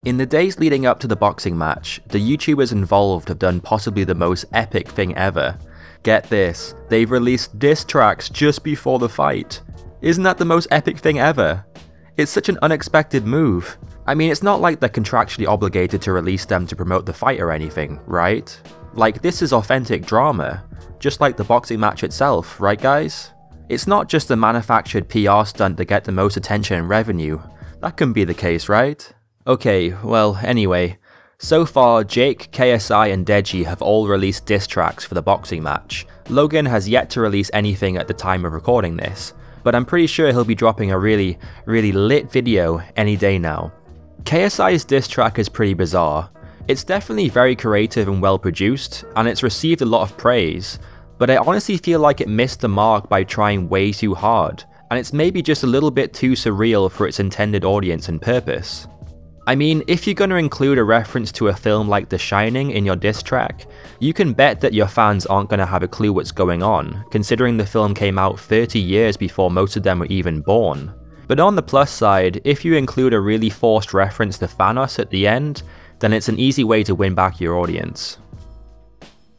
In the days leading up to the boxing match, the YouTubers involved have done possibly the most epic thing ever. Get this, they've released diss tracks just before the fight. Isn't that the most epic thing ever? It's such an unexpected move. I mean, it's not like they're contractually obligated to release them to promote the fight or anything, right? Like, this is authentic drama, just like the boxing match itself, right guys? It's not just a manufactured PR stunt to get the most attention and revenue. That couldn't be the case, right? Okay, well, anyway. So far, Jake, KSI and Deji have all released diss tracks for the boxing match. Logan has yet to release anything at the time of recording this, but I'm pretty sure he'll be dropping a really lit video any day now. KSI's diss track is pretty bizarre. It's definitely very creative and well produced, and it's received a lot of praise, but I honestly feel like it missed the mark by trying way too hard, and it's maybe just a little bit too surreal for its intended audience and purpose. I mean, if you're gonna include a reference to a film like The Shining in your diss track, you can bet that your fans aren't gonna have a clue what's going on, considering the film came out 30 years before most of them were even born. But on the plus side, if you include a really forced reference to Thanos at the end, then it's an easy way to win back your audience.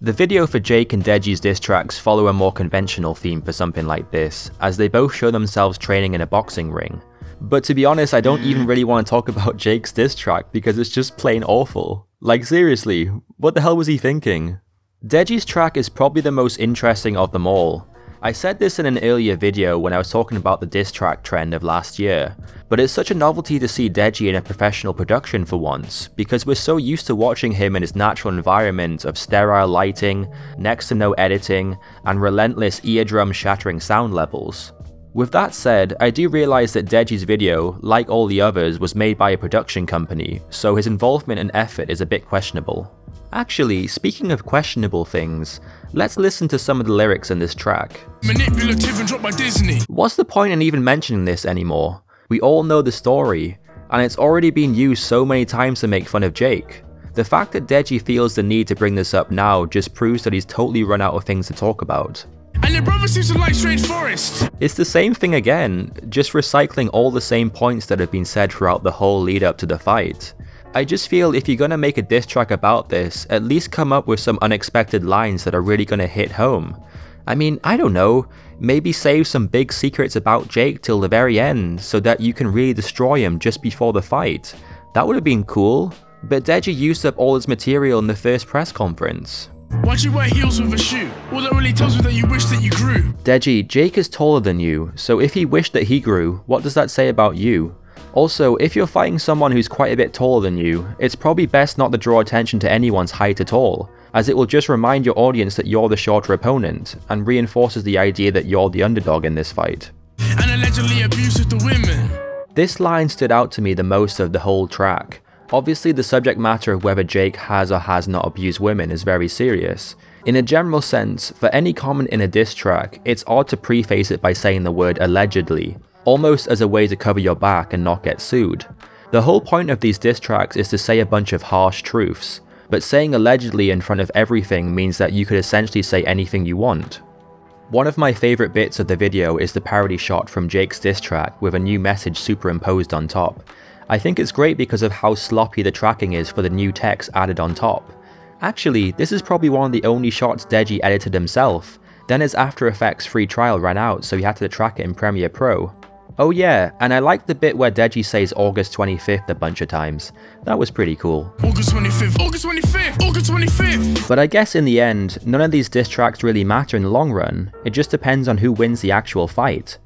The video for Jake and Deji's diss tracks follow a more conventional theme for something like this, as they both show themselves training in a boxing ring. But to be honest, I don't even really want to talk about Jake's diss track because it's just plain awful. Like seriously, what the hell was he thinking? Deji's track is probably the most interesting of them all. I said this in an earlier video when I was talking about the diss track trend of last year, but it's such a novelty to see Deji in a professional production for once, because we're so used to watching him in his natural environment of sterile lighting, next to no editing, and relentless eardrum shattering sound levels. With that said, I do realise that Deji's video, like all the others, was made by a production company, so his involvement and effort is a bit questionable. Actually, speaking of questionable things, let's listen to some of the lyrics in this track. Manipulative and dropped by Disney. What's the point in even mentioning this anymore? We all know the story, and it's already been used so many times to make fun of Jake. The fact that Deji feels the need to bring this up now just proves that he's totally run out of things to talk about. And your brother seems to like Strange Forest. It's the same thing again, just recycling all the same points that have been said throughout the whole lead up to the fight. I just feel if you're gonna make a diss track about this, at least come up with some unexpected lines that are really gonna hit home. I mean, I don't know, maybe save some big secrets about Jake till the very end so that you can really destroy him just before the fight. That would have been cool, but Deji used up all his material in the first press conference. Why'd you wear heels with a shoe? All that really tells me that you wish that you grew. Deji, Jake is taller than you, so if he wished that he grew, what does that say about you? Also, if you're fighting someone who's quite a bit taller than you, it's probably best not to draw attention to anyone's height at all, as it will just remind your audience that you're the shorter opponent, and reinforces the idea that you're the underdog in this fight. And allegedly abusive to women. This line stood out to me the most of the whole track. Obviously, the subject matter of whether Jake has or has not abused women is very serious. In a general sense, for any comment in a diss track, it's odd to preface it by saying the word allegedly, almost as a way to cover your back and not get sued. The whole point of these diss tracks is to say a bunch of harsh truths, but saying allegedly in front of everything means that you could essentially say anything you want. One of my favourite bits of the video is the parody shot from Jake's diss track with a new message superimposed on top. I think it's great because of how sloppy the tracking is for the new text added on top. Actually, this is probably one of the only shots Deji edited himself, then his After Effects free trial ran out so he had to track it in Premiere Pro. Oh yeah, and I like the bit where Deji says August 25th a bunch of times. That was pretty cool. August 25th, August 25th, August 25th! But I guess in the end, none of these diss tracks really matter in the long run, it just depends on who wins the actual fight.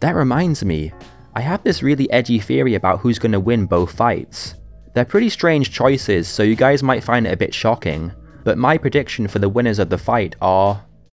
That reminds me, I have this really edgy theory about who's gonna win both fights. They're pretty strange choices, so you guys might find it a bit shocking, but my prediction for the winners of the fight are